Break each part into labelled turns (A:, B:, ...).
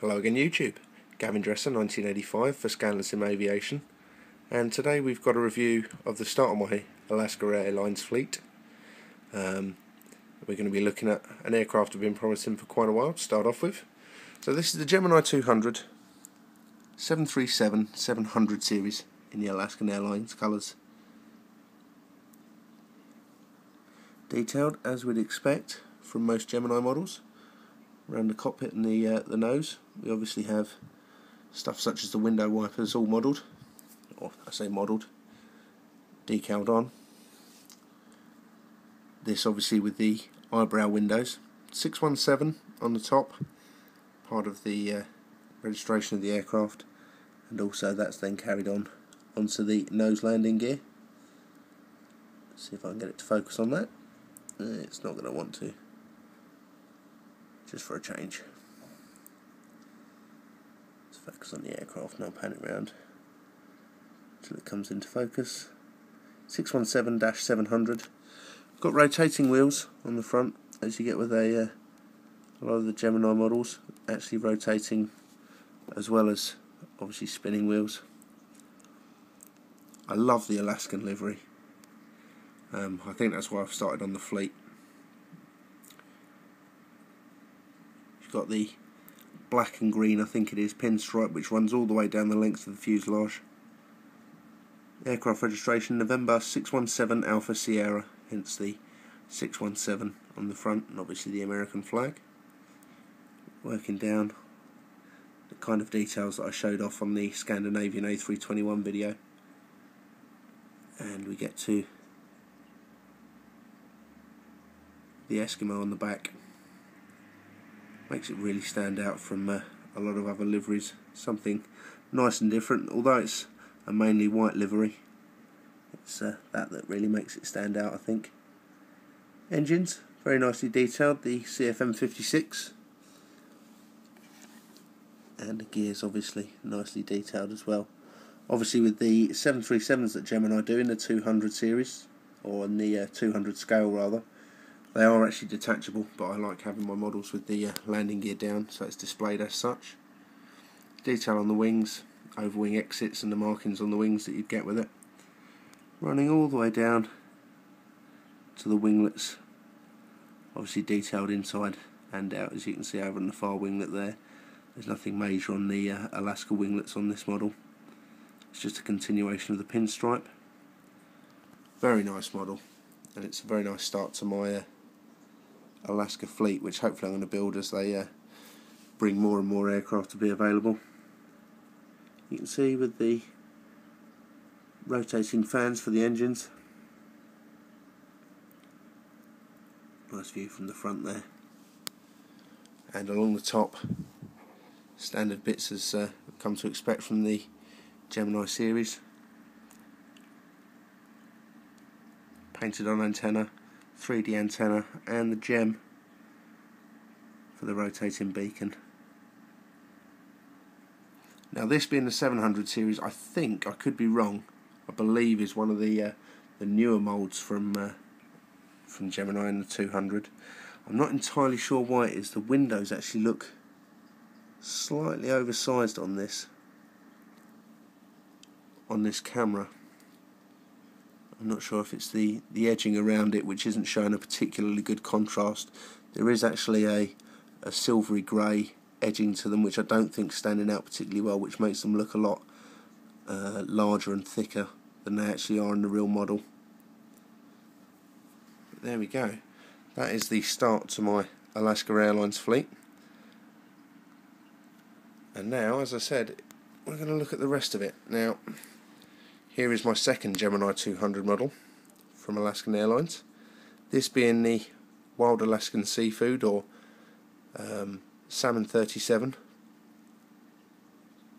A: Hello again YouTube, Gavin Dresser 1985 for Scanless Aviation, and today we've got a review of the start of my Alaska Airlines fleet. We're going to be looking at an aircraft I've been promising for quite a while to start off with. So this is the Gemini200 737-700 series in the Alaskan Airlines colours. Detailed as we'd expect from most Gemini models. Around the cockpit and the nose, we obviously have stuff such as the window wipers all modelled, or I say modelled, decaled on. This obviously with the eyebrow windows. 617 on the top, part of the registration of the aircraft, and also that's then carried on onto the nose landing gear. Let's see if I can get it to focus on that. It's not going to want to. Just for a change. Let's focus on the aircraft now, pan it round until it comes into focus. 617-700. Got rotating wheels on the front, as you get with a lot of the Gemini models, actually rotating as well as obviously spinning wheels. I love the Alaskan livery. I think that's why I've started on the fleet. You've got the black and green, I think it is, pinstripe, which runs all the way down the length of the fuselage. Aircraft registration November 617 Alpha Sierra, hence the 617 on the front, and obviously the American flag. Working down the kind of details that I showed off on the Scandinavian A321 video. And we get to the Eskimo on the back. Makes it really stand out from a lot of other liveries. Something nice and different, although it's a mainly white livery. It's that really makes it stand out, I think. Engines, very nicely detailed, the CFM56. And the gears obviously nicely detailed as well. Obviously with the 737s that Gemini do in the 200 series, or in the 200 scale rather, they are actually detachable, but I like having my models with the landing gear down, so it's displayed as such. Detail on the wings, over-wing exits and the markings on the wings that you'd get with it. Running all the way down to the winglets, obviously detailed inside and out, as you can see over on the far winglet there. There's nothing major on the Alaska winglets on this model. It's just a continuation of the pinstripe. Very nice model, and it's a very nice start to my Alaska fleet, which hopefully I'm going to build as they bring more and more aircraft to be available. You can see with the rotating fans for the engines. Nice view from the front there. And along the top, standard bits as come to expect from the Gemini series. Painted on antenna, 3D antenna, and the gem for the rotating beacon. Now this being the 700 series, I think, I could be wrong, I believe is one of the newer moulds from Gemini and the 200. I'm not entirely sure why it is. The windows actually look slightly oversized on this camera. I'm not sure if it's the edging around it which isn't showing a particularly good contrast. There is actually a silvery grey edging to them, which I don't think is standing out particularly well, which makes them look a lot larger and thicker than they actually are in the real model. But there we go. That is the start to my Alaska Airlines fleet. And now, as I said, we're going to look at the rest of it. Now, here is my second Gemini200 model from Alaskan Airlines. This being the Wild Alaskan Seafood, or Salmon 37,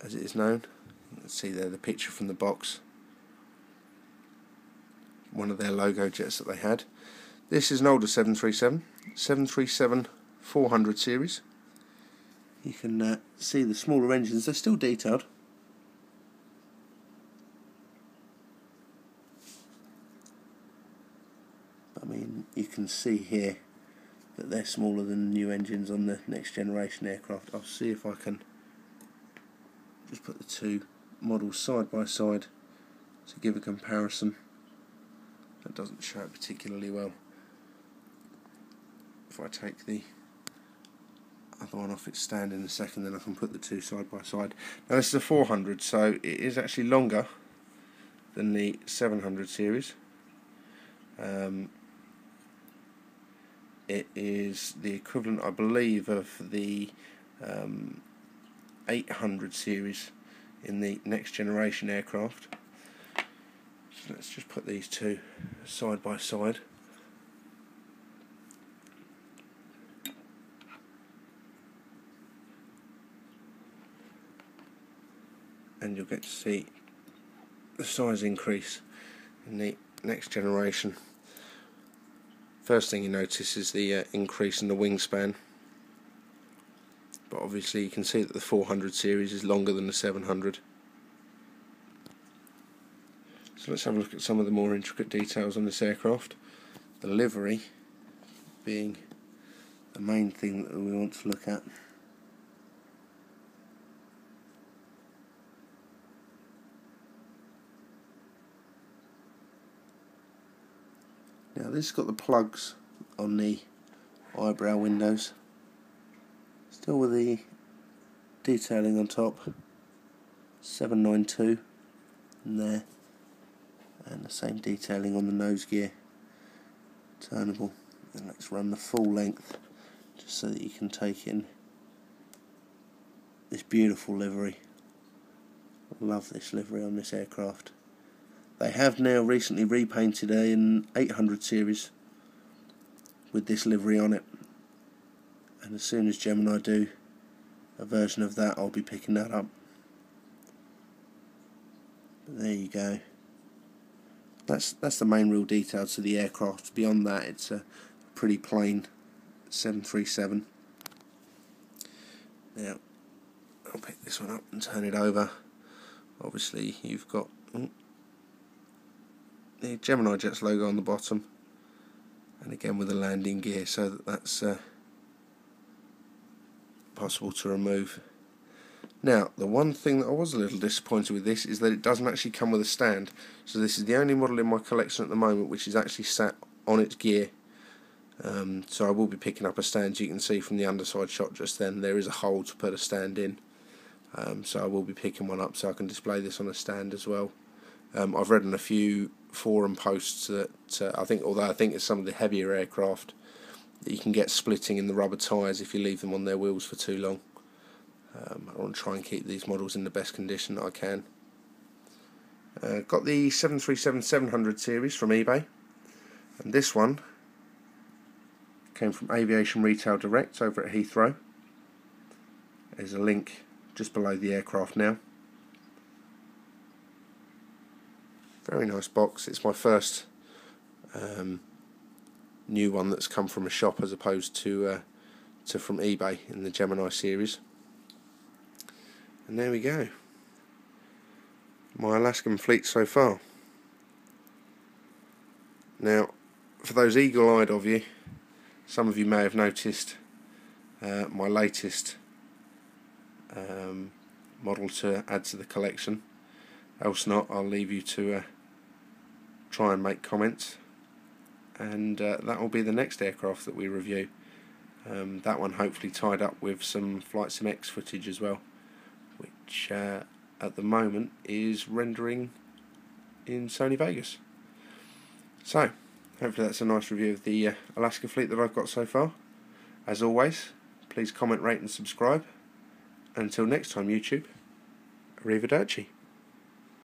A: as it is known. Let's see there the picture from the box. One of their logo jets that they had. This is an older 737, 737-400 series. You can see the smaller engines, they're still detailed. I mean, you can see here that they're smaller than the new engines on the next generation aircraft. I'll see if I can just put the two models side by side to give a comparison. That doesn't show it particularly well. If I take the other one off its stand in a second, then I can put the two side by side. Now this is a 400, so it is actually longer than the 700 series. It is the equivalent, I believe, of the 800 series in the next generation aircraft. So let's just put these two side by side. And you'll get to see the size increase in the next generation. First thing you notice is the increase in the wingspan, but obviously you can see that the 400 series is longer than the 700. So let's have a look at some of the more intricate details on this aircraft. The livery being the main thing that we want to look at. Now this has got the plugs on the eyebrow windows, still with the detailing on top, 792 in there, and the same detailing on the nose gear, turnable. And let's run the full length just so that you can take in this beautiful livery. I love this livery on this aircraft. They have now recently repainted an 800 series with this livery on it, and as soon as Gemini do a version of that, I'll be picking that up. But there you go. That's the main real detail to the aircraft. Beyond that, it's a pretty plain 737. Now I'll pick this one up and turn it over. Obviously you've got the Gemini Jets logo on the bottom, and again with the landing gear, so that's possible to remove. Now the one thing that I was a little disappointed with this is that it doesn't actually come with a stand. So this is the only model in my collection at the moment which is actually sat on its gear. So I will be picking up a stand. You can see from the underside shot just then there is a hole to put a stand in. So I will be picking one up so I can display this on a stand as well. I've read in a few forum posts that although I think it's some of the heavier aircraft that you can get splitting in the rubber tyres if you leave them on their wheels for too long. I want to try and keep these models in the best condition that I can. Got the 737-700 series from eBay, and this one came from Aviation Retail Direct over at Heathrow. There's a link just below the aircraft now. Very nice box. It's my first new one that's come from a shop as opposed to from eBay in the Gemini series. And there we go. My Alaskan fleet so far. Now, for those eagle-eyed of you, some of you may have noticed my latest model to add to the collection. Else not, I'll leave you to try and make comments, and that will be the next aircraft that we review. That one hopefully tied up with some Flight Sim X footage as well, which at the moment is rendering in Sony Vegas. So hopefully that's a nice review of the Alaska fleet that I've got so far. As always, please comment, rate and subscribe. Until next time, YouTube, arrivederci.